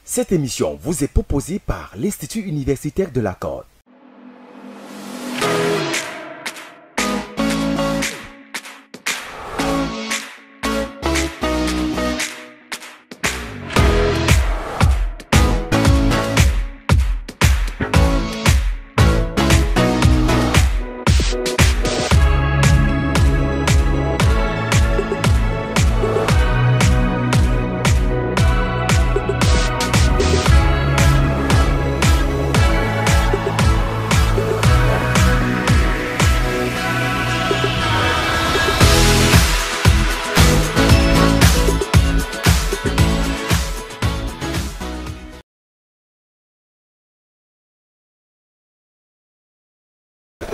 Cette émission vous est proposée par l'Institut universitaire de la Côte.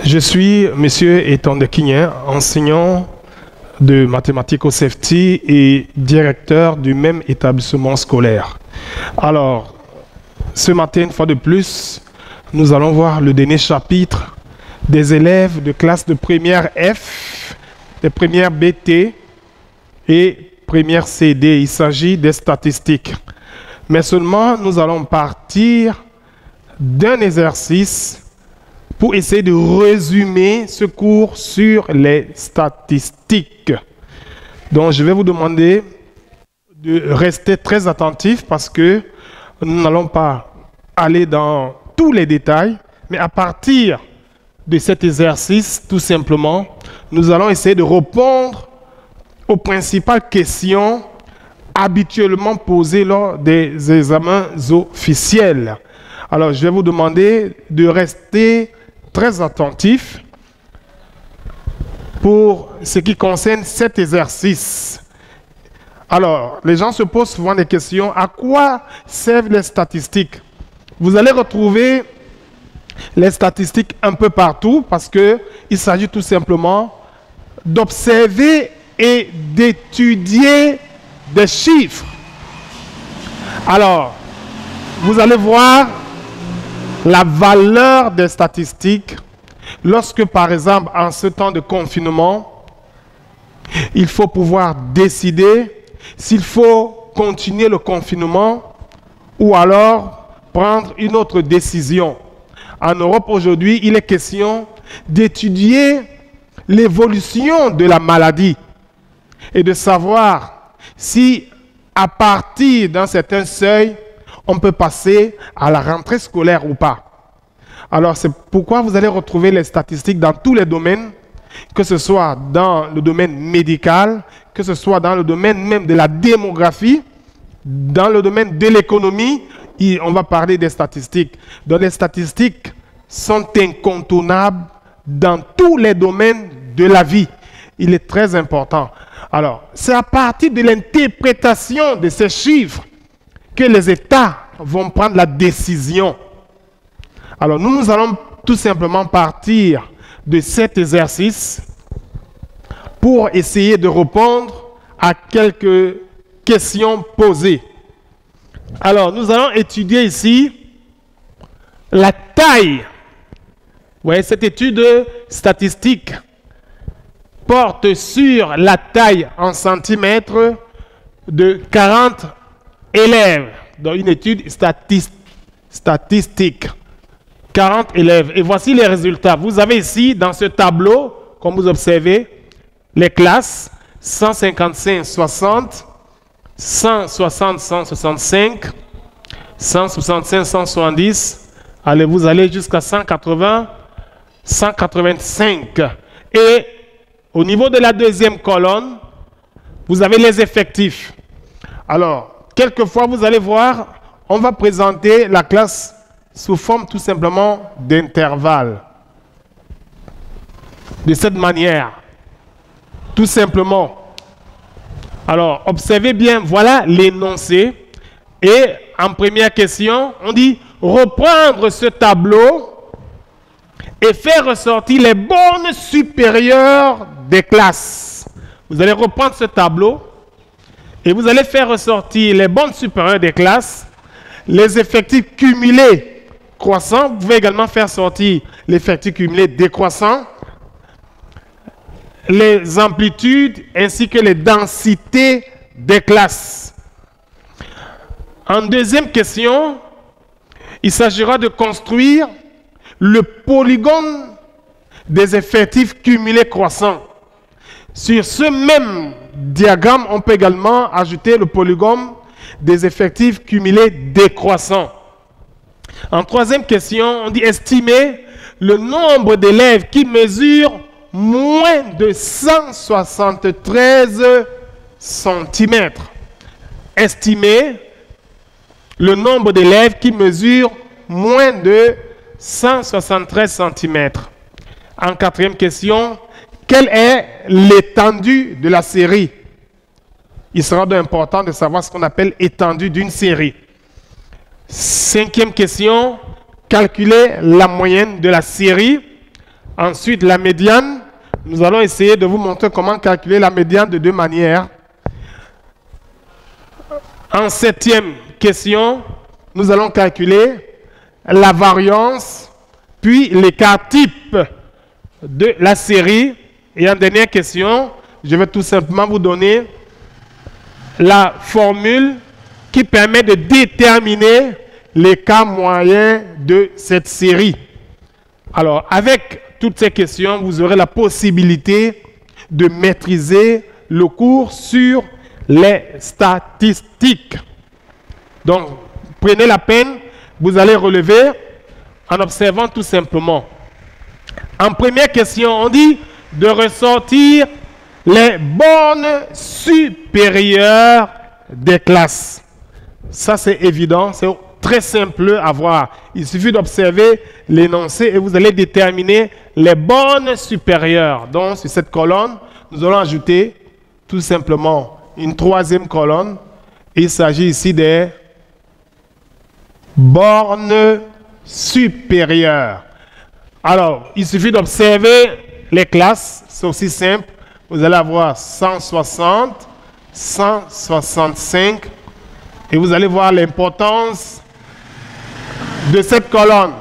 Je suis M. Etonde Kinyen, enseignant de mathématiques au CEFTI et directeur du même établissement scolaire. Alors, ce matin, une fois de plus, nous allons voir le dernier chapitre des élèves de classe de première F, de première BT et première CD. Il s'agit des statistiques. Mais seulement, nous allons partir d'un exercice pour essayer de résumer ce cours sur les statistiques. Donc, je vais vous demander de rester très attentifs parce que nous n'allons pas aller dans tous les détails, mais à partir de cet exercice, tout simplement, nous allons essayer de répondre aux principales questions habituellement posées lors des examens officiels. Alors, je vais vous demander de rester très attentif pour ce qui concerne cet exercice. Alors, les gens se posent souvent des questions. À quoi servent les statistiques? Vous allez retrouver les statistiques un peu partout parce qu'il s'agit tout simplement d'observer et d'étudier des chiffres. Alors, vous allez voir la valeur des statistiques lorsque, par exemple, en ce temps de confinement, il faut pouvoir décider s'il faut continuer le confinement ou alors prendre une autre décision. En Europe aujourd'hui, il est question d'étudier l'évolution de la maladie et de savoir si, à partir d'un certain seuil, on peut passer à la rentrée scolaire ou pas. Alors, c'est pourquoi vous allez retrouver les statistiques dans tous les domaines, que ce soit dans le domaine médical, que ce soit dans le domaine même de la démographie, dans le domaine de l'économie, on va parler des statistiques. Donc, les statistiques sont incontournables dans tous les domaines de la vie. Il est très important. Alors, c'est à partir de l'interprétation de ces chiffres que les États vont prendre la décision. Alors, nous allons tout simplement partir de cet exercice pour essayer de répondre à quelques questions posées. Alors, nous allons étudier ici la taille. Vous voyez, cette étude statistique porte sur la taille en centimètres de 40 élèves dans une étude statistique. 40 élèves. Et voici les résultats. Vous avez ici, dans ce tableau, comme vous observez, les classes 155, 60, 160, 165, 165, 170. Allez, vous allez jusqu'à 180, 185. Et au niveau de la deuxième colonne, vous avez les effectifs. Alors, quelquefois, vous allez voir, on va présenter la classe sous forme tout simplement d'intervalle. De cette manière, tout simplement. Alors, observez bien, voilà l'énoncé. Et en première question, on dit reprendre ce tableau et faire ressortir les bornes supérieures des classes. Vous allez reprendre ce tableau et vous allez faire ressortir les bornes supérieures des classes, les effectifs cumulés croissants. Vous pouvez également faire sortir l'effectif cumulé décroissant, les amplitudes ainsi que les densités des classes. En deuxième question, il s'agira de construire le polygone des effectifs cumulés croissants. Sur ce même diagramme, on peut également ajouter le polygone des effectifs cumulés décroissants. En troisième question, on dit estimer le nombre d'élèves qui mesurent moins de 173 cm. Estimer le nombre d'élèves qui mesurent moins de 173 cm. En quatrième question, quelle est l'étendue de la série? Il sera important de savoir ce qu'on appelle étendue d'une série. Cinquième question, calculer la moyenne de la série. Ensuite, la médiane. Nous allons essayer de vous montrer comment calculer la médiane de deux manières. En septième question, nous allons calculer la variance, puis l'écart type de la série. Et en dernière question, je vais tout simplement vous donner la formule qui permet de déterminer l'écart moyen de cette série. Alors, avec toutes ces questions, vous aurez la possibilité de maîtriser le cours sur les statistiques. Donc, prenez la peine, vous allez relever en observant tout simplement. En première question, on dit de ressortir les bornes supérieures des classes. Ça, c'est évident, c'est très simple à voir. Il suffit d'observer l'énoncé et vous allez déterminer les bornes supérieures. Donc, sur cette colonne, nous allons ajouter tout simplement une troisième colonne. Il s'agit ici des bornes supérieures. Alors, il suffit d'observer les classes, c'est aussi simple. Vous allez avoir 160, 165, et vous allez voir l'importance de cette colonne.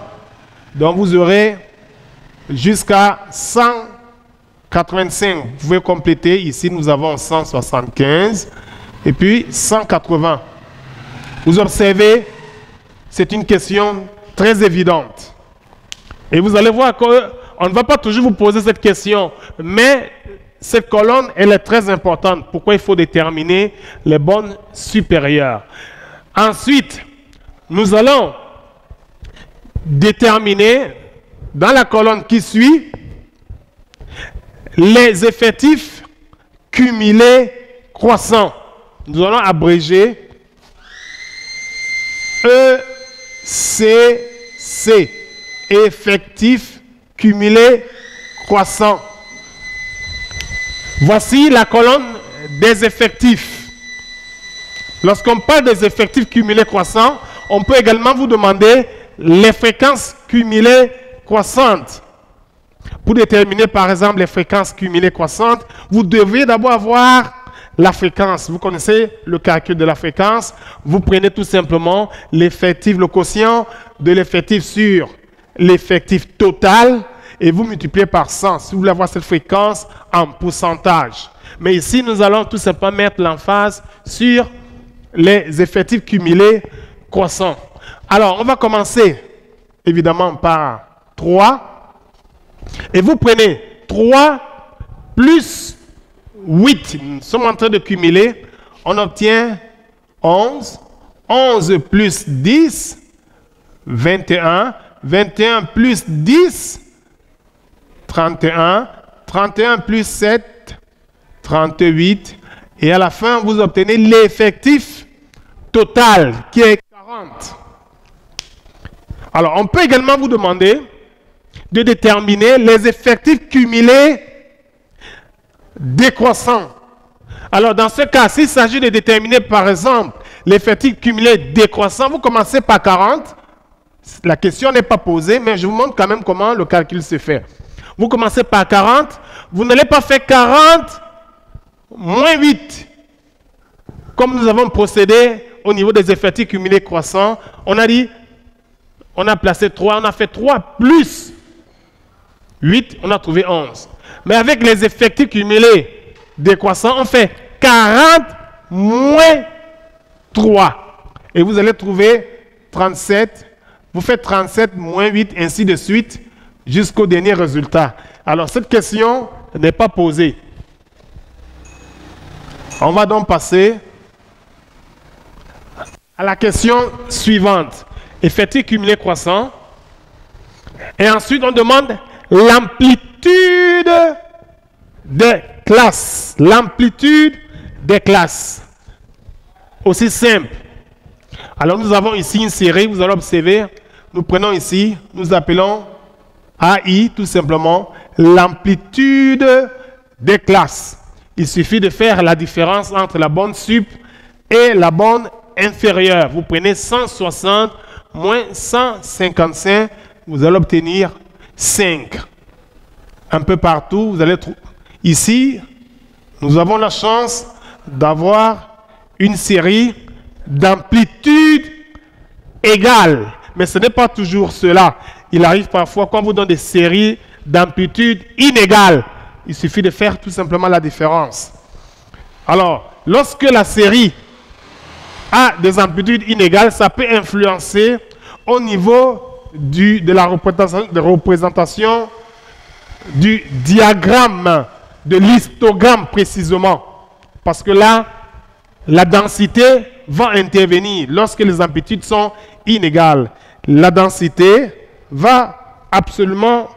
Donc, vous aurez jusqu'à 185. Vous pouvez compléter. Ici, nous avons 175 et puis 180. Vous observez, c'est une question très évidente. Et vous allez voir qu'on ne va pas toujours vous poser cette question, mais cette colonne, elle est très importante. Pourquoi il faut déterminer les bornes supérieures? Ensuite, nous allons déterminer dans la colonne qui suit les effectifs cumulés croissants. Nous allons abréger ECC, effectifs cumulés croissants. Voici la colonne des effectifs. Lorsqu'on parle des effectifs cumulés croissants, on peut également vous demander les fréquences cumulées croissantes. Pour déterminer par exemple les fréquences cumulées croissantes, vous devez d'abord avoir la fréquence. Vous connaissez le calcul de la fréquence. Vous prenez tout simplement l'effectif, le quotient de l'effectif sur l'effectif total et vous multipliez par 100 si vous voulez avoir cette fréquence en pourcentage. Mais ici, nous allons tout simplement mettre l'emphase sur les effectifs cumulés croissants. Alors, on va commencer évidemment par 3. Et vous prenez 3 plus 8. Nous sommes en train de cumuler. On obtient 11. 11 plus 10, 21. 21 plus 10, 31. 31 plus 7, 38. Et à la fin, vous obtenez l'effectif total qui est 40. Alors, on peut également vous demander de déterminer les effectifs cumulés décroissants. Alors, dans ce cas, s'il s'agit de déterminer, par exemple, l'effectif cumulé décroissant, vous commencez par 40. La question n'est pas posée, mais je vous montre quand même comment le calcul se fait. Vous commencez par 40. Vous n'allez pas faire 40 moins 8. Comme nous avons procédé au niveau des effectifs cumulés croissants, on a dit, on a placé 3, on a fait 3 plus 8, on a trouvé 11. Mais avec les effectifs cumulés décroissants, on fait 40 moins 3. et vous allez trouver 37. Vous faites 37 moins 8, ainsi de suite, jusqu'au dernier résultat. Alors, cette question n'est pas posée. On va donc passer à la question suivante. Effectif cumulé croissant. Et ensuite, on demande l'amplitude des classes. L'amplitude des classes. Aussi simple. Alors, nous avons ici une série, vous allez observer. Nous prenons ici, nous appelons AI, tout simplement, l'amplitude des classes. Il suffit de faire la différence entre la borne sup et la borne inférieure. Vous prenez 160 moins 155, vous allez obtenir 5. Un peu partout, vous allez trouver. Ici, nous avons la chance d'avoir une série d'amplitudes égales. Mais ce n'est pas toujours cela. Il arrive parfois qu'on vous donne des séries d'amplitudes inégales. Il suffit de faire tout simplement la différence. Alors, lorsque la série a des amplitudes inégales, ça peut influencer au niveau de la représentation du diagramme, de l'histogramme précisément. Parce que là, la densité va intervenir lorsque les amplitudes sont inégales. La densité va absolument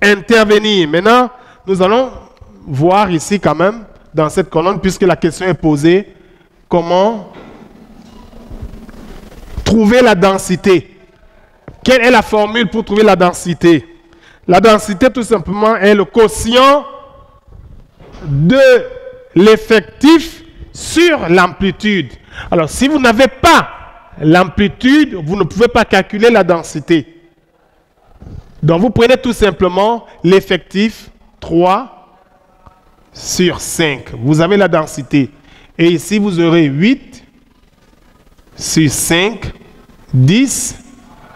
intervenir. Maintenant, nous allons voir ici quand même, dans cette colonne, puisque la question est posée, comment trouver la densité. Quelle est la formule pour trouver la densité? La densité, tout simplement, est le quotient de l'effectif sur l'amplitude. Alors, si vous n'avez pas l'amplitude, vous ne pouvez pas calculer la densité. Donc, vous prenez tout simplement l'effectif 3 sur 5. Vous avez la densité. Et ici, vous aurez 8 sur 5, 10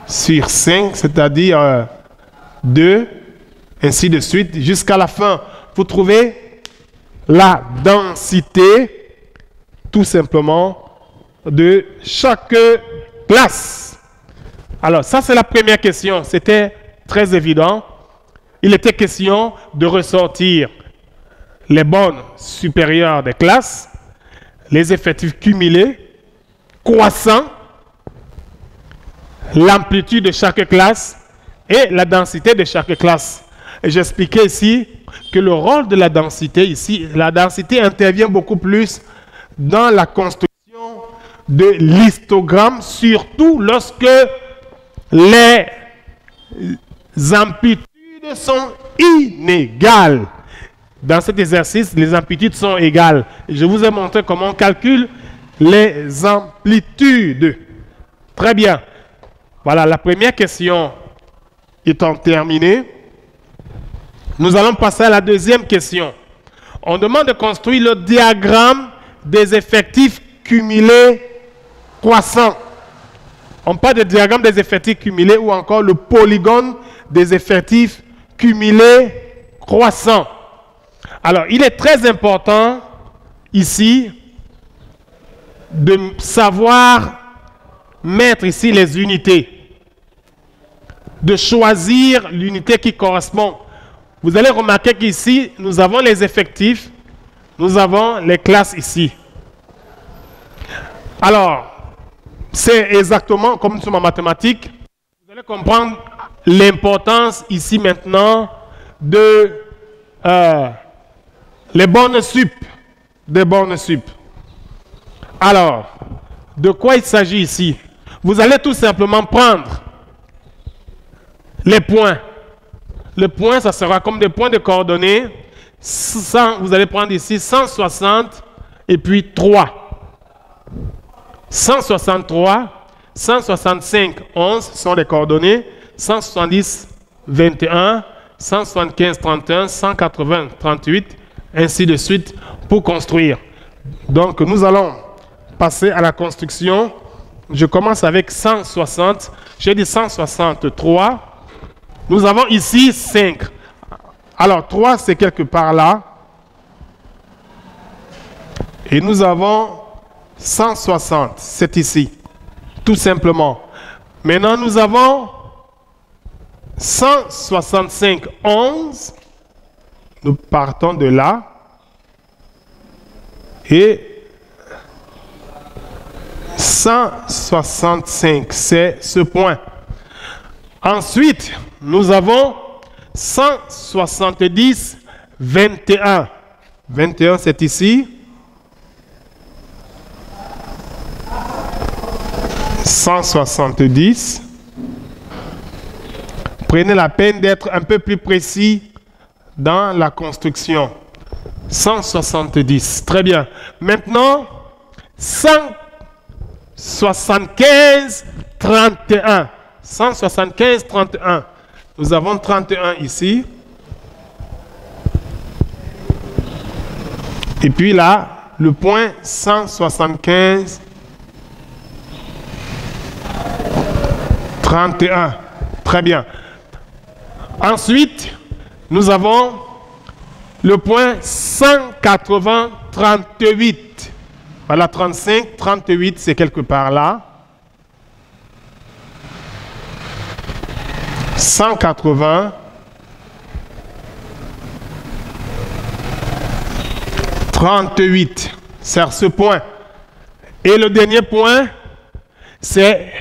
sur 5, c'est-à-dire 2, ainsi de suite, jusqu'à la fin. Vous trouvez la densité, tout simplement, de chaque classe. Alors, ça, c'est la première question. C'était très évident. Il était question de ressortir les bornes supérieures des classes, les effectifs cumulés, croissants, l'amplitude de chaque classe et la densité de chaque classe. Et j'expliquais ici que le rôle de la densité, ici, la densité intervient beaucoup plus dans la construction de l'histogramme, surtout lorsque les amplitudes sont inégales. Dans cet exercice, les amplitudes sont égales. Je vous ai montré comment on calcule les amplitudes. Très bien. Voilà, la première question étant terminée, nous allons passer à la deuxième question. On demande de construire le diagramme des effectifs cumulés croissants. On parle de diagramme des effectifs cumulés ou encore le polygone des effectifs cumulés croissants. Alors, il est très important ici de savoir mettre ici les unités, de choisir l'unité qui correspond. Vous allez remarquer qu'ici, nous avons les effectifs, nous avons les classes ici. Alors, c'est exactement comme nous sommes en mathématiques. Vous allez comprendre l'importance ici maintenant de les bornes sup, des bornes sup. Alors, de quoi il s'agit ici? Vous allez tout simplement prendre les points. Le point, ça sera comme des points de coordonnées. Vous allez prendre ici 160 et puis 3. 163, 165, 11 sont les coordonnées. 170, 21, 175, 31, 180, 38, ainsi de suite pour construire. Donc, nous allons passer à la construction. Je commence avec 160. J'ai dit 163. Nous avons ici 5. Alors, 3, c'est quelque part là. Et nous avons 160. C'est ici. Tout simplement. Maintenant, nous avons 165,11. Nous partons de là. Et 165, c'est ce point. Ensuite, nous avons 170, 21. 21, c'est ici. 170. Prenez la peine d'être un peu plus précis dans la construction. 170. Très bien. Maintenant, 175, 31. 175, 31. Nous avons 31 ici. Et puis là, le point 175, 31. Très bien. Ensuite, nous avons le point 180, 38. Voilà, 35, 38, c'est quelque part là. 180, 38, c'est ce point. Et le dernier point, c'est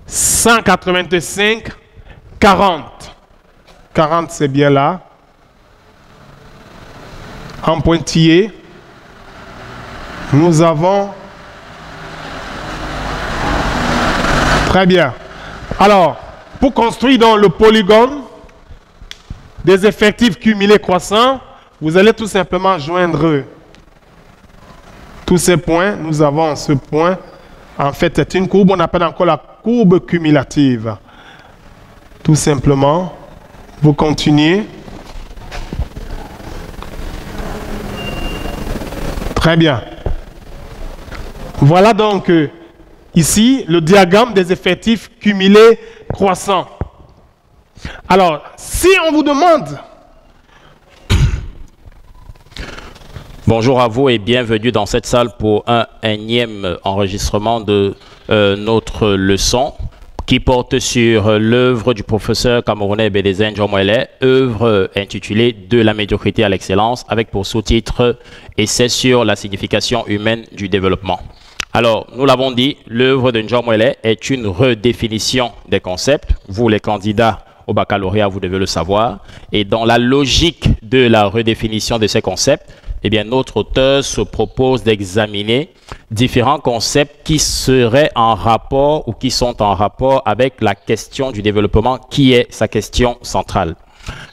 185, 40. 40, c'est bien là. En pointillé, nous avons... Très bien. Alors, pour construire dans le polygone des effectifs cumulés croissants, vous allez tout simplement joindre tous ces points. Nous avons ce point. En fait, c'est une courbe, on appelle encore la courbe cumulative. Tout simplement, vous continuez. Très bien. Voilà donc ici le diagramme des effectifs cumulés croissants. Alors, si on vous demande... Bonjour à vous et bienvenue dans cette salle pour un énième enregistrement de notre leçon qui porte sur l'œuvre du professeur camerounais Bédézin Ndjomwele, œuvre intitulée « De la médiocrité à l'excellence » avec pour sous-titre « Essai sur la signification humaine du développement ». Alors, nous l'avons dit, l'œuvre de Ndjomwele est une redéfinition des concepts. Vous, les candidats au baccalauréat, vous devez le savoir. Et dans la logique de la redéfinition de ces concepts, eh bien, notre auteur se propose d'examiner différents concepts qui seraient en rapport ou qui sont en rapport avec la question du développement qui est sa question centrale.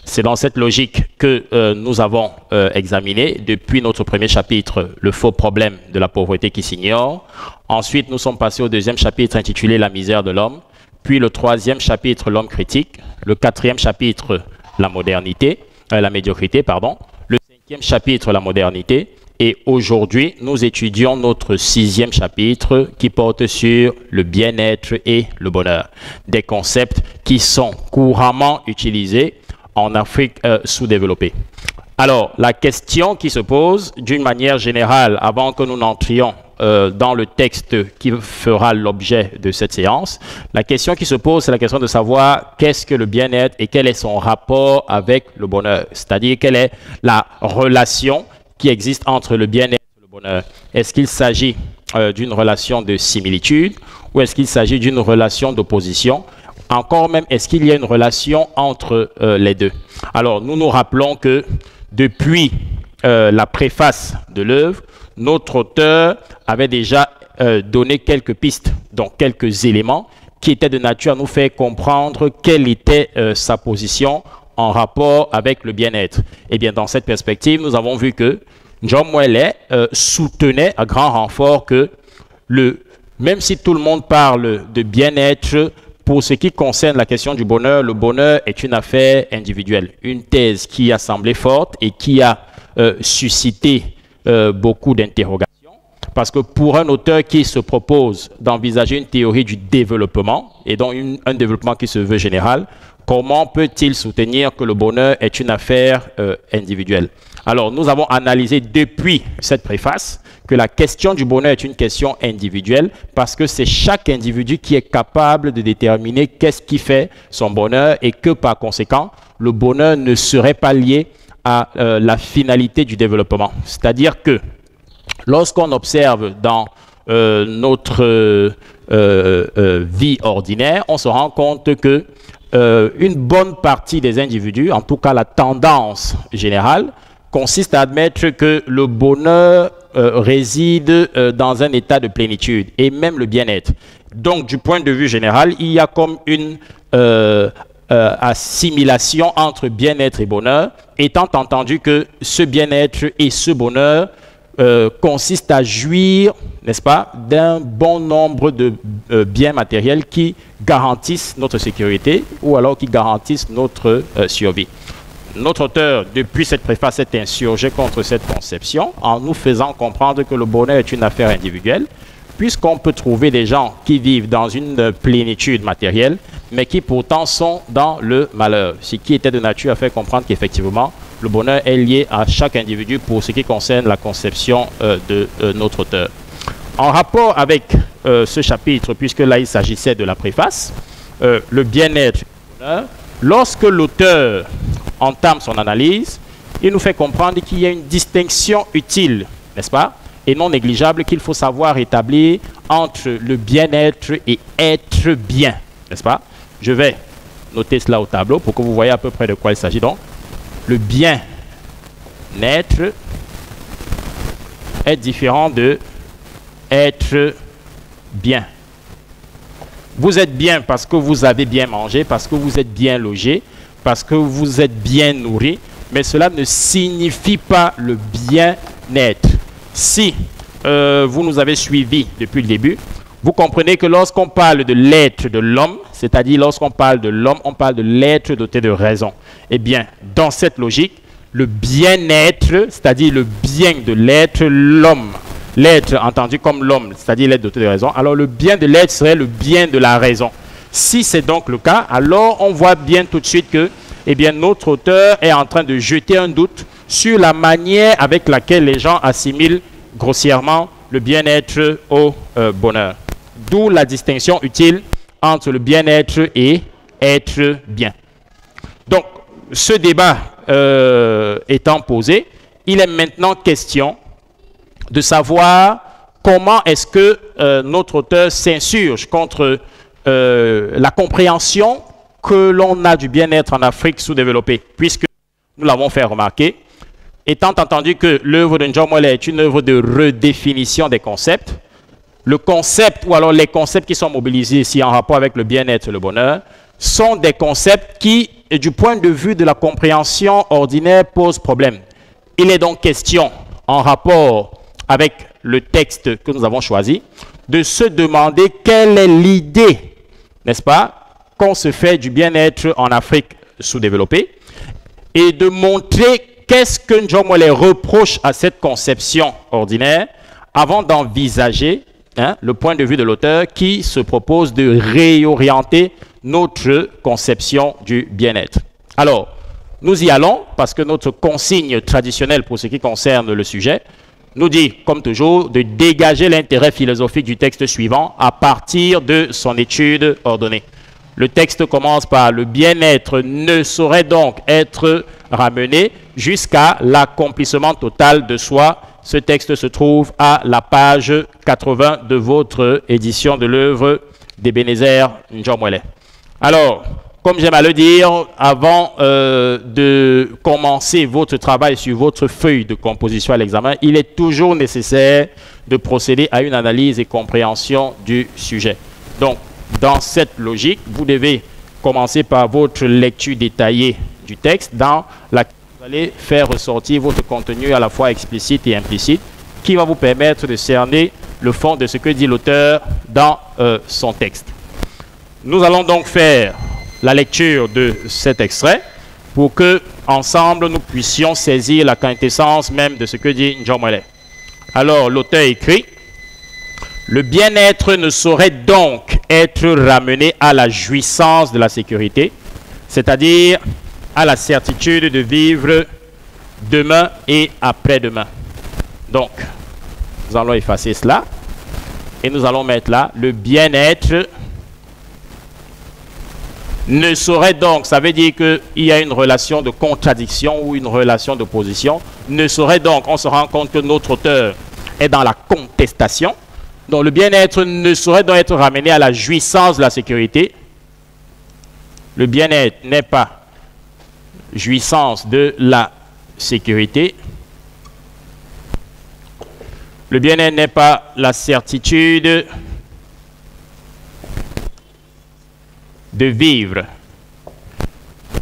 C'est dans cette logique que nous avons examiné depuis notre premier chapitre le faux problème de la pauvreté qui s'ignore. Ensuite, nous sommes passés au deuxième chapitre intitulé La misère de l'homme, puis le troisième chapitre L'homme critique, le quatrième chapitre La modernité, la médiocrité, pardon. Le cinquième chapitre, la modernité, et aujourd'hui, nous étudions notre sixième chapitre qui porte sur le bien-être et le bonheur. Des concepts qui sont couramment utilisés en Afrique sous-développée. Alors, la question qui se pose d'une manière générale, avant que nous n'entrions dans le texte qui fera l'objet de cette séance, la question qui se pose, c'est la question de savoir qu'est-ce que le bien-être et quel est son rapport avec le bonheur. C'est-à-dire, quelle est la relation qui existe entre le bien-être et le bonheur. Est-ce qu'il s'agit d'une relation de similitude ou est-ce qu'il s'agit d'une relation d'opposition? Encore même, est-ce qu'il y a une relation entre les deux? Alors, nous nous rappelons que depuis la préface de l'œuvre, notre auteur avait déjà donné quelques pistes, donc quelques éléments qui étaient de nature à nous faire comprendre quelle était sa position en rapport avec le bien-être. Eh bien, dans cette perspective, nous avons vu que Ndjomwele soutenait à grand renfort que même si tout le monde parle de bien-être, pour ce qui concerne la question du bonheur, le bonheur est une affaire individuelle. Une thèse qui a semblé forte et qui a suscité beaucoup d'interrogations. Parce que pour un auteur qui se propose d'envisager une théorie du développement, et donc un développement qui se veut général, comment peut-il soutenir que le bonheur est une affaire individuelle? Alors, nous avons analysé depuis cette préface que la question du bonheur est une question individuelle parce que c'est chaque individu qui est capable de déterminer qu'est-ce qui fait son bonheur et que par conséquent, le bonheur ne serait pas lié à la finalité du développement. C'est-à-dire que lorsqu'on observe dans notre vie ordinaire, on se rend compte que une bonne partie des individus, en tout cas la tendance générale, consiste à admettre que le bonheur réside dans un état de plénitude et même le bien-être. Donc, du point de vue général, il y a comme une assimilation entre bien-être et bonheur, étant entendu que ce bien-être et ce bonheur consistent à jouir, n'est-ce pas, d'un bon nombre de biens matériels qui garantissent notre sécurité ou alors qui garantissent notre survie. Notre auteur, depuis cette préface, s'est insurgé contre cette conception en nous faisant comprendre que le bonheur est une affaire individuelle, puisqu'on peut trouver des gens qui vivent dans une plénitude matérielle, mais qui pourtant sont dans le malheur, ce qui était de nature à faire comprendre qu'effectivement, le bonheur est lié à chaque individu pour ce qui concerne la conception de notre auteur. En rapport avec ce chapitre, puisque là il s'agissait de la préface, le bien-être, lorsque l'auteur entame son analyse, il nous fait comprendre qu'il y a une distinction utile, n'est-ce pas, et non négligeable qu'il faut savoir établir entre le bien-être et être bien, n'est-ce pas? Je vais noter cela au tableau pour que vous voyez à peu près de quoi il s'agit donc. Le bien-être est différent de être bien. Vous êtes bien parce que vous avez bien mangé, parce que vous êtes bien logé, parce que vous êtes bien nourri, mais cela ne signifie pas le bien-être. Si vous nous avez suivis depuis le début, vous comprenez que lorsqu'on parle de l'être de l'homme, c'est-à-dire lorsqu'on parle de l'homme, on parle de l'être doté de raison. Eh bien, dans cette logique, le bien-être, c'est-à-dire le bien de l'être, l'homme, l'être entendu comme l'homme, c'est-à-dire l'être doté de raison, alors le bien de l'être serait le bien de la raison. Si c'est donc le cas, alors on voit bien tout de suite que eh bien, notre auteur est en train de jeter un doute sur la manière avec laquelle les gens assimilent grossièrement le bien-être au bonheur. D'où la distinction utile entre le bien-être et être bien. Donc, ce débat étant posé, il est maintenant question de savoir comment est-ce que notre auteur s'insurge contre la compréhension que l'on a du bien-être en Afrique sous-développée, puisque nous l'avons fait remarquer, étant entendu que l'œuvre de Njomwele est une œuvre de redéfinition des concepts, le concept ou alors les concepts qui sont mobilisés ici en rapport avec le bien-être et le bonheur sont des concepts qui, du point de vue de la compréhension ordinaire, posent problème. Il est donc question, en rapport avec le texte que nous avons choisi, de se demander quelle est l'idée, n'est-ce pas, qu'on se fait du bien-être en Afrique sous-développée et de montrer qu'est-ce que Njomwele reproche à cette conception ordinaire avant d'envisager le point de vue de l'auteur qui se propose de réorienter notre conception du bien-être. Alors, nous y allons parce que notre consigne traditionnelle pour ce qui concerne le sujet nous dit, comme toujours, de dégager l'intérêt philosophique du texte suivant à partir de son étude ordonnée. Le texte commence par « Le bien-être ne saurait donc être ramené jusqu'à l'accomplissement total de soi ». Ce texte se trouve à la page 80 de votre édition de l'œuvre d'Ebenezer Njomwele. Alors, comme j'aime à le dire, avant de commencer votre travail sur votre feuille de composition à l'examen, il est toujours nécessaire de procéder à une analyse et compréhension du sujet. Donc, dans cette logique, vous devez commencer par votre lecture détaillée du texte dans laquelle vous allez faire ressortir votre contenu à la fois explicite et implicite qui va vous permettre de cerner le fond de ce que dit l'auteur dans son texte. Nous allons donc faire la lecture de cet extrait pour que, ensemble, nous puissions saisir la quintessence même de ce que dit Njomwele. Alors, l'auteur écrit: le bien-être ne saurait donc être ramené à la jouissance de la sécurité, c'est-à-dire à la certitude de vivre demain et après-demain. Donc, Nous allons effacer cela. Et nous allons mettre là, le bien-être ne saurait donc, ça veut dire qu'il y a une relation de contradiction ou une relation d'opposition, ne saurait donc, on se rend compte que notre auteur est dans la contestation. Donc le bien-être ne saurait donc être ramené à la jouissance de la sécurité. Le bien-être n'est pas jouissance de la sécurité. Le bien-être n'est pas la certitude de vivre.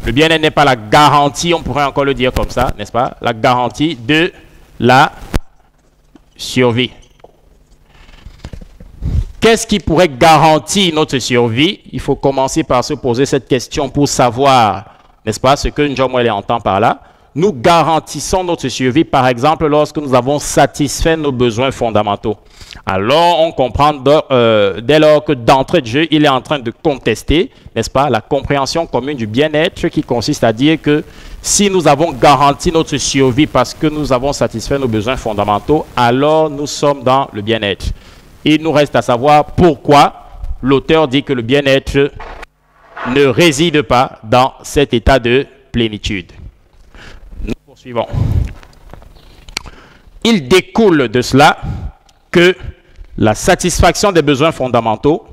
Le bien-être n'est pas la garantie, on pourrait encore le dire comme ça, n'est-ce pas? La garantie de la survie. Qu'est-ce qui pourrait garantir notre survie? Il faut commencer par se poser cette question pour savoir, n'est-ce pas, ce que Njomwele entend par là. Nous garantissons notre survie, par exemple, lorsque nous avons satisfait nos besoins fondamentaux. Alors, on comprend dès lors que d'entrée de jeu, il est en train de contester, n'est-ce pas, la compréhension commune du bien-être qui consiste à dire que si nous avons garanti notre survie parce que nous avons satisfait nos besoins fondamentaux, alors nous sommes dans le bien-être. Il nous reste à savoir pourquoi l'auteur dit que le bien-être ne réside pas dans cet état de plénitude. Nous poursuivons. Il découle de cela que la satisfaction des besoins fondamentaux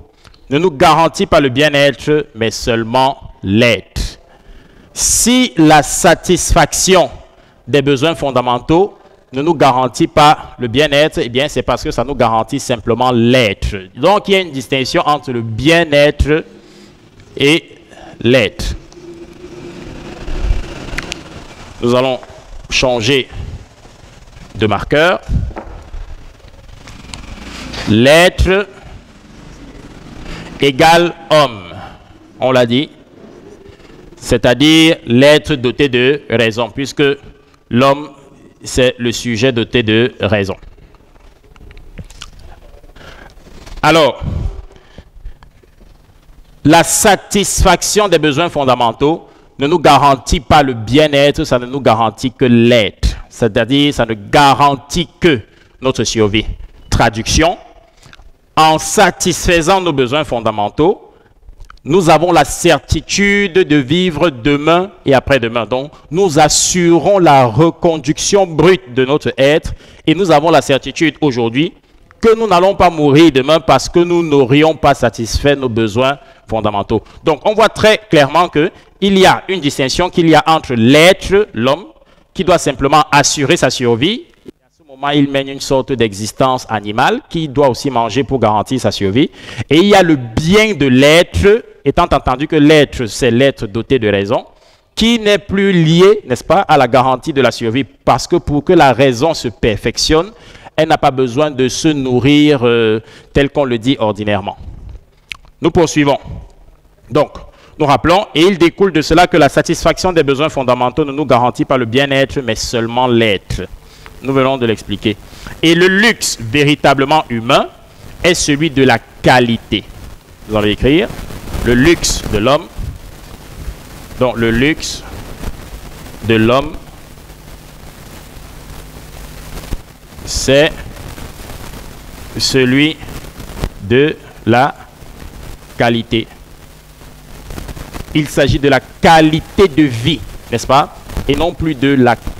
ne nous garantit pas le bien-être, mais seulement l'être. Si la satisfaction des besoins fondamentaux ne nous garantit pas le bien-être, eh bien c'est parce que ça nous garantit simplement l'être. Donc il y a une distinction entre le bien-être et l'être. Nous allons changer de marqueur. L'être égale homme, on l'a dit, c'est-à-dire l'être doté de raison, puisque l'homme, c'est le sujet doté de raison. Alors, la satisfaction des besoins fondamentaux ne nous garantit pas le bien-être, ça ne nous garantit que l'être, c'est-à-dire ça ne garantit que notre survie. Traduction, en satisfaisant nos besoins fondamentaux, nous avons la certitude de vivre demain et après-demain. Donc, nous assurons la reconduction brute de notre être et nous avons la certitude aujourd'hui que nous n'allons pas mourir demain parce que nous n'aurions pas satisfait nos besoins fondamentaux. Donc, on voit très clairement qu'il y a une distinction qu'il y a entre l'être, l'homme, qui doit simplement assurer sa survie. Il mène une sorte d'existence animale qui doit aussi manger pour garantir sa survie. Et il y a le bien de l'être, étant entendu que l'être, c'est l'être doté de raison, qui n'est plus lié, n'est-ce pas, à la garantie de la survie. Parce que pour que la raison se perfectionne, elle n'a pas besoin de se nourrir tel qu'on le dit ordinairement. Nous poursuivons. Donc, nous rappelons, et il découle de cela que la satisfaction des besoins fondamentaux ne nous garantit pas le bien-être, mais seulement l'être. Nous venons de l'expliquer. Et le luxe véritablement humain est celui de la qualité. Vous allez écrire le luxe de l'homme. Donc le luxe de l'homme, c'est celui de la qualité. Il s'agit de la qualité de vie, n'est-ce pas? Et non plus de la quantité.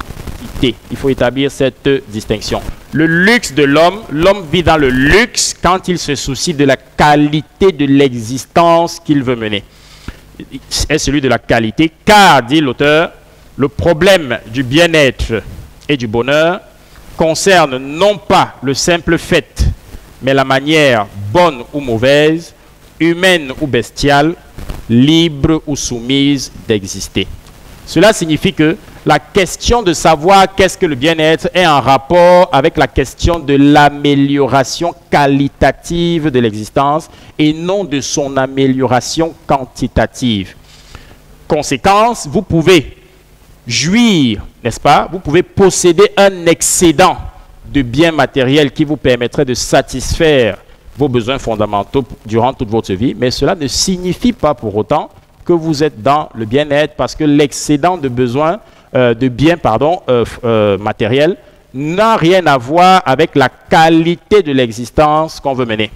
Il faut établir cette distinction. Le luxe de l'homme, l'homme vit dans le luxe quand il se soucie de la qualité de l'existence qu'il veut mener. C'est celui de la qualité, car, dit l'auteur, le problème du bien-être et du bonheur concerne non pas le simple fait, mais la manière bonne ou mauvaise, humaine ou bestiale, libre ou soumise d'exister. Cela signifie que la question de savoir qu'est-ce que le bien-être est en rapport avec la question de l'amélioration qualitative de l'existence et non de son amélioration quantitative. Conséquence, vous pouvez jouir, n'est-ce pas? Vous pouvez posséder un excédent de biens matériels qui vous permettrait de satisfaire vos besoins fondamentaux durant toute votre vie, mais cela ne signifie pas pour autant que vous êtes dans le bien-être parce que l'excédent de besoins, de biens matériels n'a rien à voir avec la qualité de l'existence qu'on veut mener.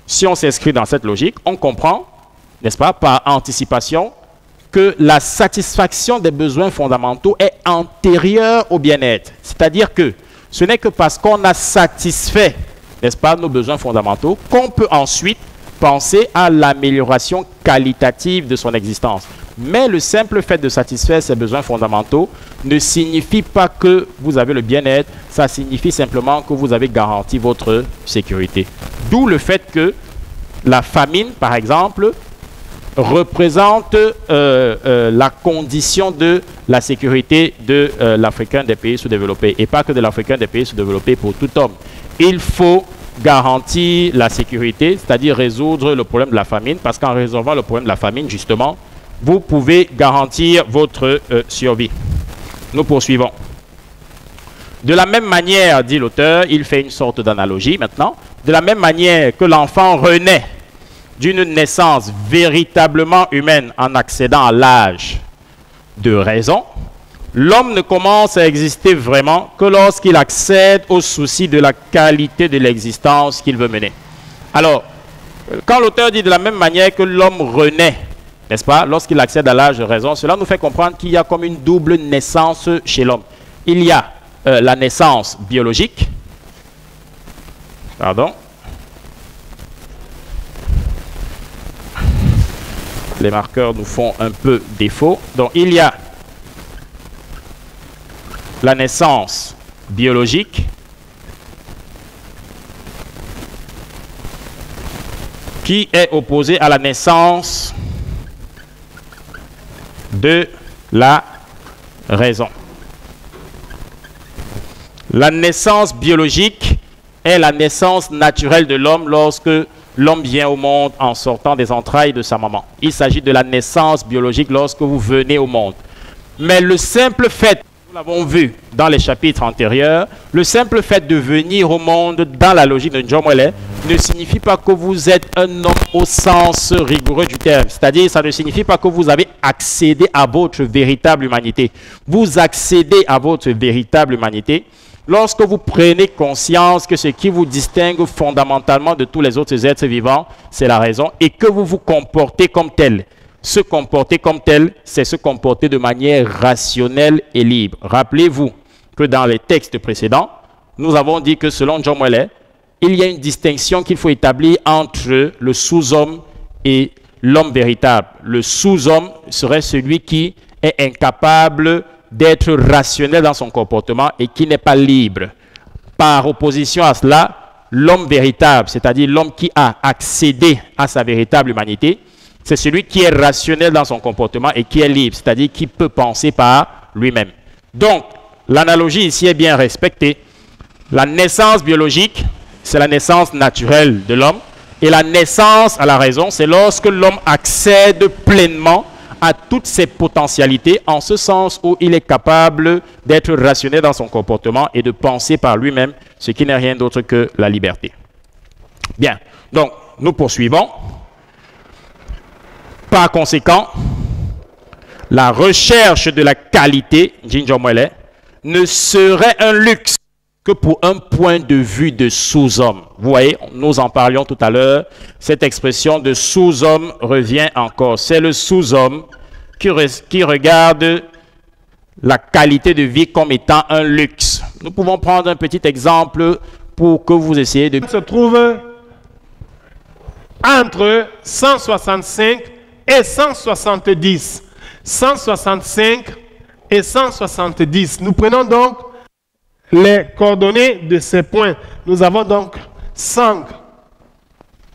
Si on s'inscrit dans cette logique, on comprend, n'est-ce pas, par anticipation, que la satisfaction des besoins fondamentaux est antérieure au bien-être. C'est-à-dire que ce n'est que parce qu'on a satisfait, n'est-ce pas, nos besoins fondamentaux, qu'on peut ensuite penser à l'amélioration qualitative de son existence. Mais le simple fait de satisfaire ses besoins fondamentaux ne signifie pas que vous avez le bien-être, ça signifie simplement que vous avez garanti votre sécurité. D'où le fait que la famine, par exemple, représente la condition de la sécurité de l'Africain des pays sous-développés, et pas que de l'Africain des pays sous-développés pour tout homme. Il faut garantir la sécurité, c'est-à-dire résoudre le problème de la famine, parce qu'en résolvant le problème de la famine, justement, vous pouvez garantir votre survie. Nous poursuivons. De la même manière, dit l'auteur, il fait une sorte d'analogie maintenant, de la même manière que l'enfant renaît d'une naissance véritablement humaine en accédant à l'âge de raison, l'homme ne commence à exister vraiment que lorsqu'il accède au souci de la qualité de l'existence qu'il veut mener. Alors, quand l'auteur dit de la même manière que l'homme renaît, n'est-ce pas, lorsqu'il accède à l'âge de raison, cela nous fait comprendre qu'il y a comme une double naissance chez l'homme. Il y a la naissance biologique, pardon, les marqueurs nous font un peu défaut. Donc, il y a la naissance biologique qui est opposée à la naissance de la raison. La naissance biologique est la naissance naturelle de l'homme lorsque l'homme vient au monde en sortant des entrailles de sa maman. Il s'agit de la naissance biologique lorsque vous venez au monde. Mais le simple fait, nous l'avons vu dans les chapitres antérieurs, le simple fait de venir au monde dans la logique de Njomwele ne signifie pas que vous êtes un homme au sens rigoureux du terme. C'est-à-dire, ça ne signifie pas que vous avez accédé à votre véritable humanité. Vous accédez à votre véritable humanité lorsque vous prenez conscience que ce qui vous distingue fondamentalement de tous les autres êtres vivants, c'est la raison, et que vous vous comportez comme tel. Se comporter comme tel, c'est se comporter de manière rationnelle et libre. Rappelez-vous que dans les textes précédents, nous avons dit que selon John Mwele, il y a une distinction qu'il faut établir entre le sous-homme et l'homme véritable. Le sous-homme serait celui qui est incapable d'être rationnel dans son comportement et qui n'est pas libre. Par opposition à cela, l'homme véritable, c'est-à-dire l'homme qui a accédé à sa véritable humanité, c'est celui qui est rationnel dans son comportement et qui est libre, c'est-à-dire qui peut penser par lui-même. Donc, l'analogie ici est bien respectée. La naissance biologique, c'est la naissance naturelle de l'homme, et la naissance à la raison, c'est lorsque l'homme accède pleinement à toutes ses potentialités, en ce sens où il est capable d'être rationnel dans son comportement et de penser par lui-même, ce qui n'est rien d'autre que la liberté. Bien, donc nous poursuivons. Par conséquent, la recherche de la qualité, Jinjo Mwele, ne serait un luxe que pour un point de vue de sous-homme. Vous voyez, nous en parlions tout à l'heure, cette expression de sous-homme revient encore. C'est le sous-homme qui regarde la qualité de vie comme étant un luxe. Nous pouvons prendre un petit exemple pour que vous essayiez de... Se trouve entre 165 et 170. 165 et 170. Nous prenons donc les coordonnées de ces points. Nous avons donc 5,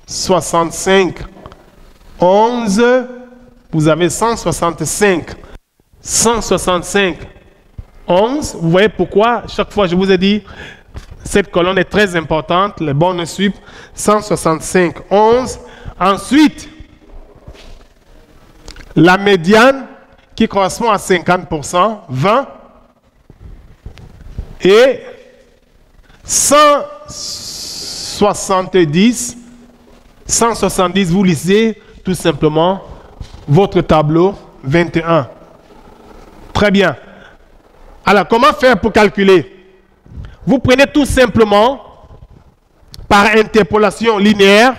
65, 11, vous avez 165, 165, 11. Vous voyez pourquoi chaque fois je vous ai dit cette colonne est très importante, les bornes suivent 165, 11. Ensuite, la médiane qui correspond à 50%, 20. Et 170, vous lisez tout simplement votre tableau 21. Très bien. Alors, comment faire pour calculer? Vous prenez tout simplement, par interpolation linéaire,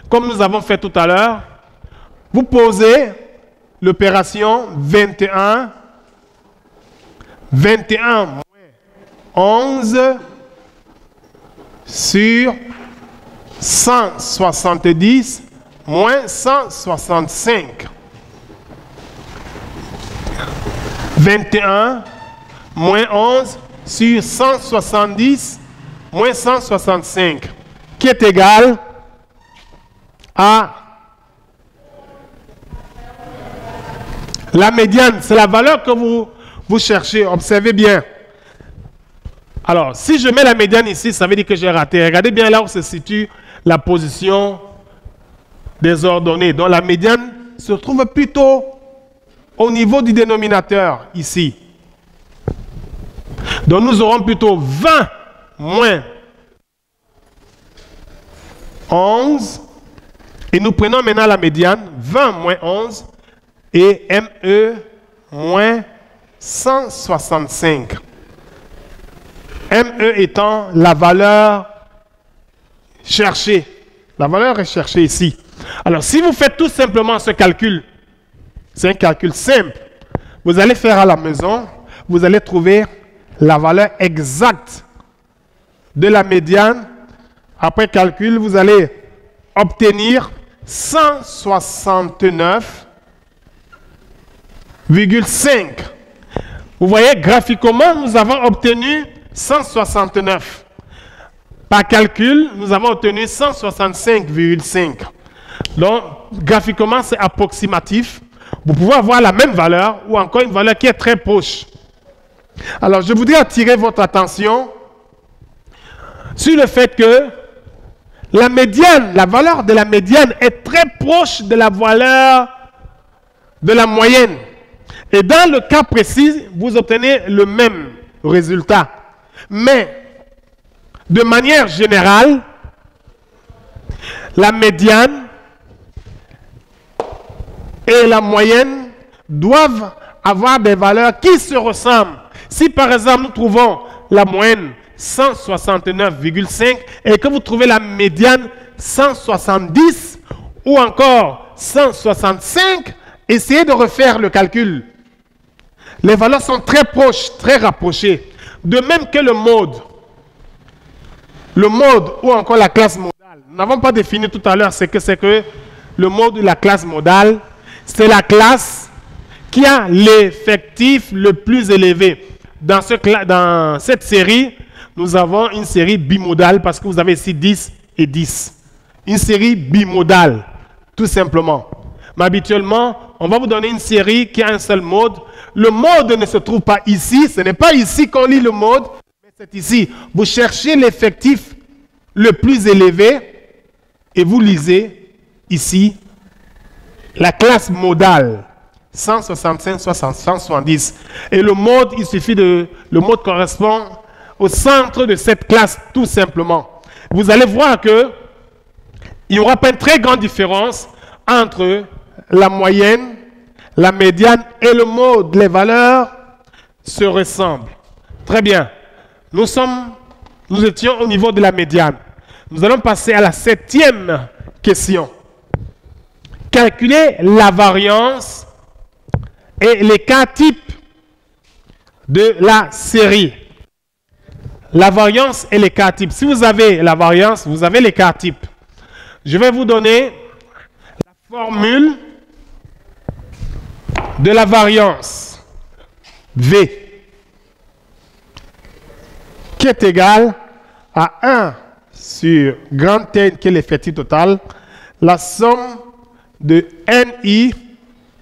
comme nous avons fait tout à l'heure, vous posez l'opération 21 moins 11 sur 170 moins 165. 21 moins 11 sur 170 moins 165, qui est égal à la médiane. C'est la valeur que vous cherchez. Observez bien. Alors, si je mets la médiane ici, ça veut dire que j'ai raté. Regardez bien là où se situe la position des ordonnées. Donc, la médiane se trouve plutôt au niveau du dénominateur, ici. Donc, nous aurons plutôt 20 moins 11. Et nous prenons maintenant la médiane, 20 moins 11, et ME moins 165. ME étant la valeur cherchée. La valeur est cherchée ici. Alors, si vous faites tout simplement ce calcul, c'est un calcul simple, vous allez faire à la maison, vous allez trouver la valeur exacte de la médiane. Après calcul, vous allez obtenir 169,5. Vous voyez, graphiquement, nous avons obtenu 169. Par calcul, nous avons obtenu 165,5. Donc, graphiquement, c'est approximatif. Vous pouvez avoir la même valeur ou encore une valeur qui est très proche. Alors, je voudrais attirer votre attention sur le fait que la médiane, la valeur de la médiane est très proche de la valeur de la moyenne. Et dans le cas précis, vous obtenez le même résultat. Mais, de manière générale, la médiane et la moyenne doivent avoir des valeurs qui se ressemblent. Si par exemple nous trouvons la moyenne 169,5 et que vous trouvez la médiane 170 ou encore 165, essayez de refaire le calcul. Les valeurs sont très proches, très rapprochées. De même que le mode ou encore la classe modale. Nous n'avons pas défini tout à l'heure ce que c'est que le mode ou la classe modale. C'est la classe qui a l'effectif le plus élevé. Dans cette série, nous avons une série bimodale parce que vous avez ici 10 et 10. Une série bimodale, tout simplement. Mais habituellement, on va vous donner une série qui a un seul mode. Le mode ne se trouve pas ici. Ce n'est pas ici qu'on lit le mode, mais c'est ici. Vous cherchez l'effectif le plus élevé et vous lisez ici la classe modale. 165, 170. Et le mode, il suffit le mode correspond au centre de cette classe, tout simplement. Vous allez voir que il n'y aura pas une très grande différence entre la moyenne, la médiane et le mode. Les valeurs se ressemblent. Très bien. Nous étions au niveau de la médiane. Nous allons passer à la 7e question. Calculer la variance et les cas types de la série. La variance et les cas types. Si vous avez la variance, vous avez les cas types. Je vais vous donner la formule de la variance V, qui est égale à 1 sur grand N, qui est l'effectif total, la somme de NI,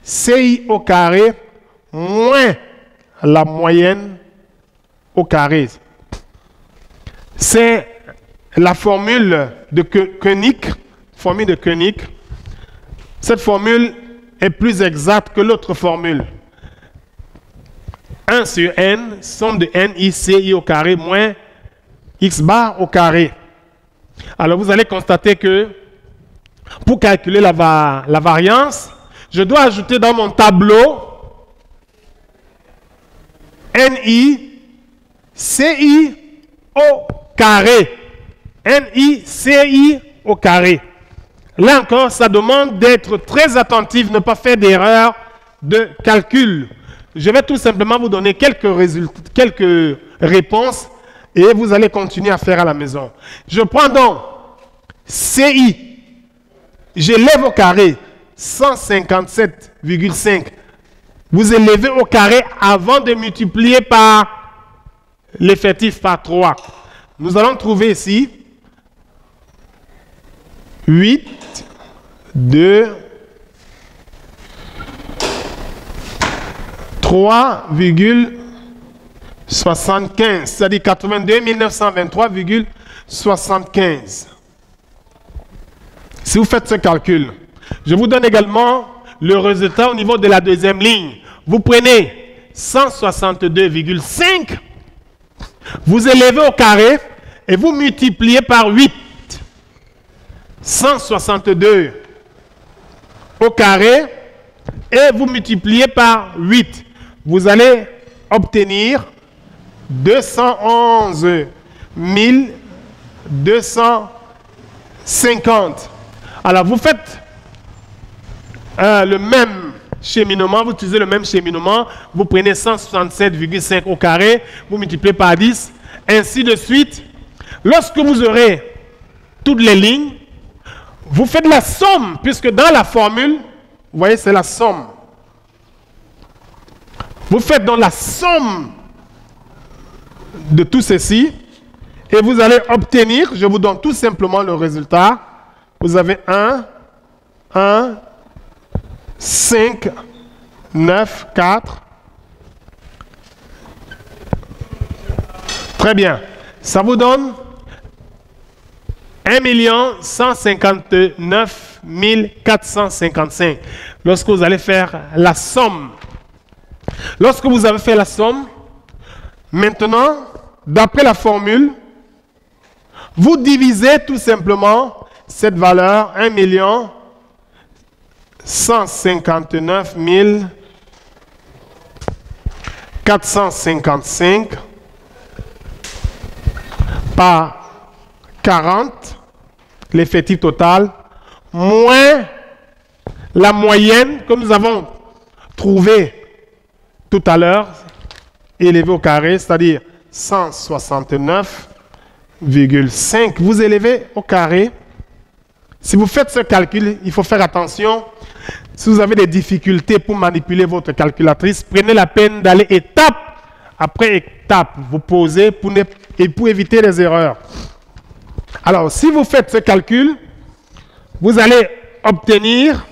CI au carré, moins la moyenne au carré. C'est la formule de Koenig, formule de Koenig. Cette formule est plus exacte que l'autre formule. 1 sur N, somme de NI, CI au carré, moins X bar au carré. Alors vous allez constater que pour calculer la variance, je dois ajouter dans mon tableau NI, CI au carré. NICI au carré. Là encore, ça demande d'être très attentif, ne pas faire d'erreur de calcul. Je vais tout simplement vous donner quelques réponses et vous allez continuer à faire à la maison. Je prends donc CI. Je lève au carré 157,5. Vous élevez au carré avant de multiplier par l'effectif par 3. Nous allons trouver ici 8, 2, 3,75, c'est-à-dire 82 923,75. Si vous faites ce calcul, je vous donne également le résultat au niveau de la deuxième ligne. Vous prenez 162,5, vous élevez au carré et vous multipliez par 8. 162 au carré et vous multipliez par 8. Vous allez obtenir 211 250. Alors, vous faites le même cheminement, vous utilisez le même cheminement, vous prenez 167,5 au carré, vous multipliez par 10, ainsi de suite. Lorsque vous aurez toutes les lignes, vous faites la somme, puisque dans la formule, vous voyez, c'est la somme. Vous faites donc la somme de tout ceci et vous allez obtenir, je vous donne tout simplement le résultat. Vous avez 1, 5, 9, 4. Très bien. Ça vous donne 1 159 455 lorsque vous allez faire la somme. Lorsque vous avez fait la somme, maintenant, d'après la formule, vous divisez tout simplement cette valeur 1 159 455 par 40, l'effectif total, moins la moyenne que nous avons trouvée tout à l'heure, élevé au carré, c'est-à-dire 169,5. Vous élevez au carré. Si vous faites ce calcul, il faut faire attention. Si vous avez des difficultés pour manipuler votre calculatrice, prenez la peine d'aller étape après étape. Vous posez pour éviter les erreurs. Alors, si vous faites ce calcul, vous allez obtenir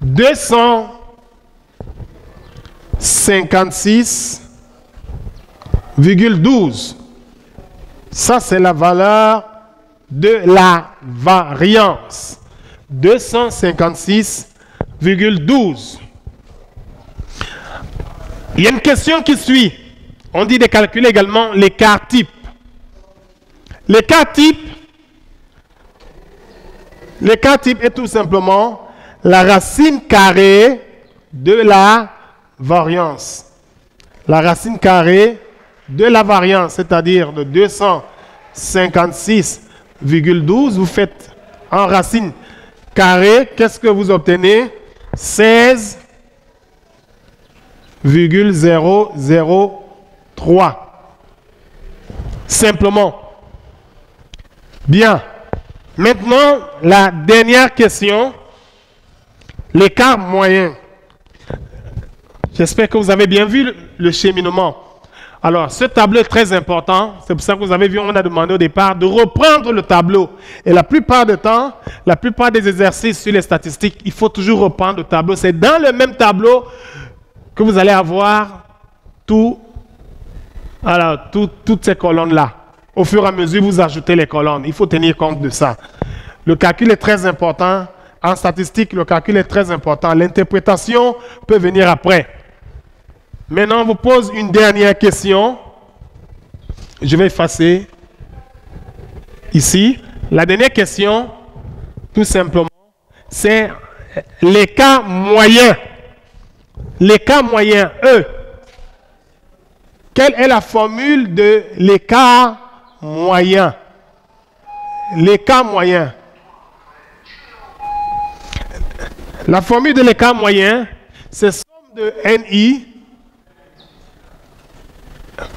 256,12. Ça, c'est la valeur de la variance. 256,12. Il y a une question qui suit. On dit de calculer également l'écart type. L'écart type est tout simplement la racine carrée de la variance. La racine carrée de la variance, c'est-à-dire de 256,12, vous faites en racine carrée, qu'est-ce que vous obtenez? 16,003. Simplement. Bien. Maintenant, la dernière question, l'écart moyen. J'espère que vous avez bien vu le cheminement. Alors, ce tableau est très important. C'est pour ça que vous avez vu, on a demandé au départ de reprendre le tableau. Et la plupart du temps, la plupart des exercices sur les statistiques, il faut toujours reprendre le tableau. C'est dans le même tableau que vous allez avoir toutes ces colonnes-là. Au fur et à mesure, vous ajoutez les colonnes. Il faut tenir compte de ça. Le calcul est très important. En statistique, le calcul est très important. L'interprétation peut venir après. Maintenant, on vous pose une dernière question. Je vais effacer ici. La dernière question, tout simplement, c'est l'écart moyen. L'écart moyen, E. quelle est la formule de l'écart moyen? L'écart moyen. La formule de l'écart moyen, c'est somme de NI,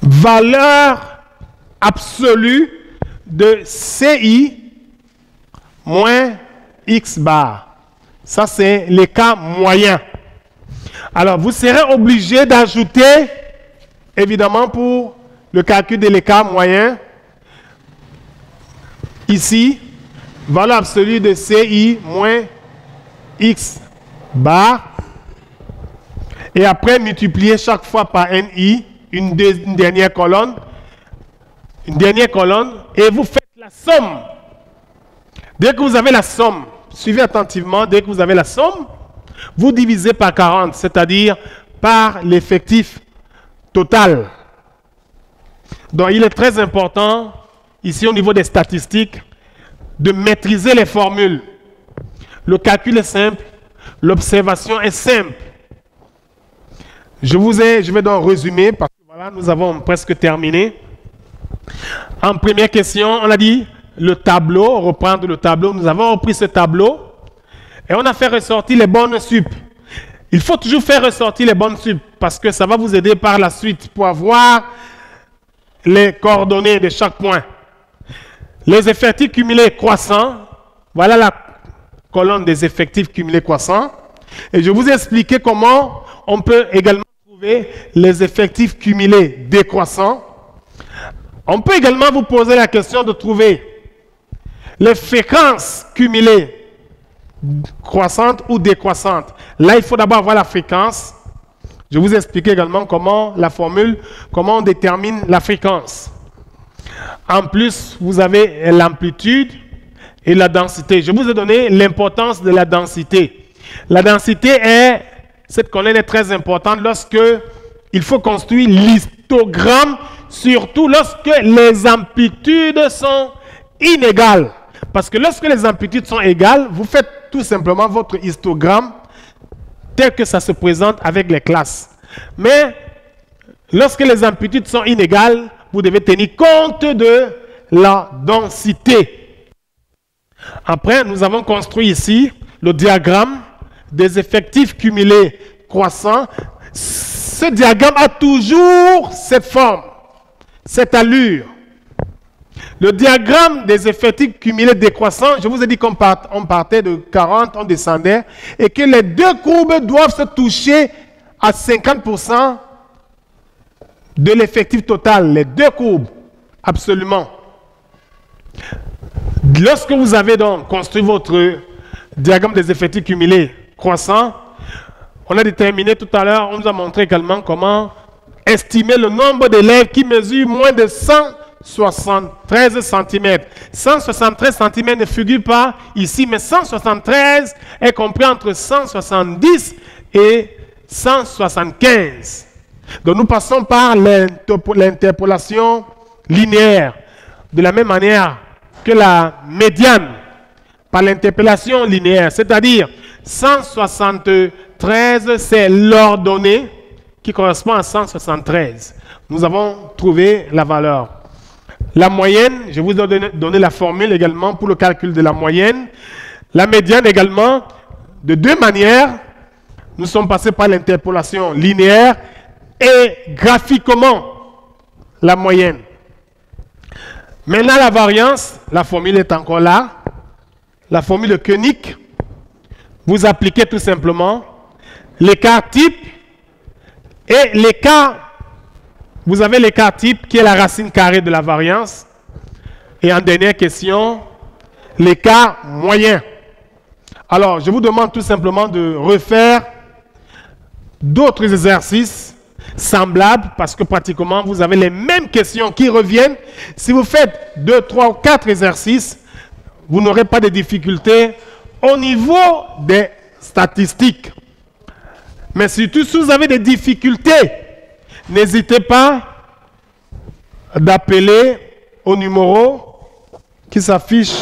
valeur absolue de CI moins X bar. Ça, c'est l'écart moyen. Alors, vous serez obligé d'ajouter, évidemment, pour le calcul de l'écart moyen, ici, valeur absolue de CI moins X bar. Et après, multiplier chaque fois par NI, une dernière colonne. Une dernière colonne. Et vous faites la somme. Dès que vous avez la somme, suivez attentivement, dès que vous avez la somme, vous divisez par 40, c'est-à-dire par l'effectif total. Donc, il est très important, ici au niveau des statistiques, de maîtriser les formules. Le calcul est simple, l'observation est simple. Je vais donc résumer, parce que voilà, nous avons presque terminé. En première question, on a dit le tableau, reprendre le tableau. Nous avons repris ce tableau et on a fait ressortir les bonnes sup. Il faut toujours faire ressortir les bonnes sup parce que ça va vous aider par la suite pour avoir les coordonnées de chaque point. Les effectifs cumulés croissants, voilà la colonne des effectifs cumulés croissants. Et je vous ai expliqué comment on peut également trouver les effectifs cumulés décroissants. On peut également vous poser la question de trouver les fréquences cumulées croissantes ou décroissantes. Là, il faut d'abord avoir la fréquence. Je vous ai expliqué également comment la formule, comment on détermine la fréquence. En plus, vous avez l'amplitude et la densité. Je vous ai donné l'importance de la densité. La densité cette colonne est très importante lorsque il faut construire l'histogramme, surtout lorsque les amplitudes sont inégales. Parce que lorsque les amplitudes sont égales, vous faites tout simplement votre histogramme tel que ça se présente avec les classes. Mais lorsque les amplitudes sont inégales, vous devez tenir compte de la densité. Après, nous avons construit ici le diagramme des effectifs cumulés croissants. Ce diagramme a toujours cette forme, cette allure. Le diagramme des effectifs cumulés décroissants, je vous ai dit qu'on partait de 40, on descendait, et que les deux courbes doivent se toucher à 50% de l'effectif total. Les deux courbes, absolument. Lorsque vous avez donc construit votre diagramme des effectifs cumulés croissants, on a déterminé tout à l'heure, on nous a montré également comment estimer le nombre d'élèves qui mesurent moins de 173 cm. 173 cm ne figure pas ici, mais 173 est compris entre 170 et 175. Donc nous passons par l'interpolation linéaire, de la même manière que la médiane, par l'interpolation linéaire, c'est-à-dire 173, c'est l'ordonnée qui correspond à 173. Nous avons trouvé la valeur. La moyenne, je vous ai donné la formule également pour le calcul de la moyenne. La médiane également, de deux manières. Nous sommes passés par l'interpolation linéaire et graphiquement la moyenne. Maintenant, la variance, la formule est encore là. La formule de Koenig, vous appliquez tout simplement l'écart type et l'écart. Vous avez l'écart type qui est la racine carrée de la variance. Et en dernière question, l'écart moyen. Alors, je vous demande tout simplement de refaire d'autres exercices semblables parce que pratiquement vous avez les mêmes questions qui reviennent. Si vous faites 2, 3 ou 4 exercices, vous n'aurez pas de difficultés au niveau des statistiques. Mais surtout, si vous avez des difficultés, n'hésitez pas d'appeler au numéro qui s'affiche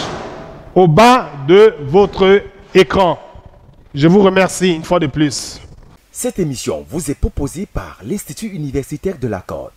au bas de votre écran. Je vous remercie une fois de plus. Cette émission vous est proposée par l'Institut universitaire de la Côte.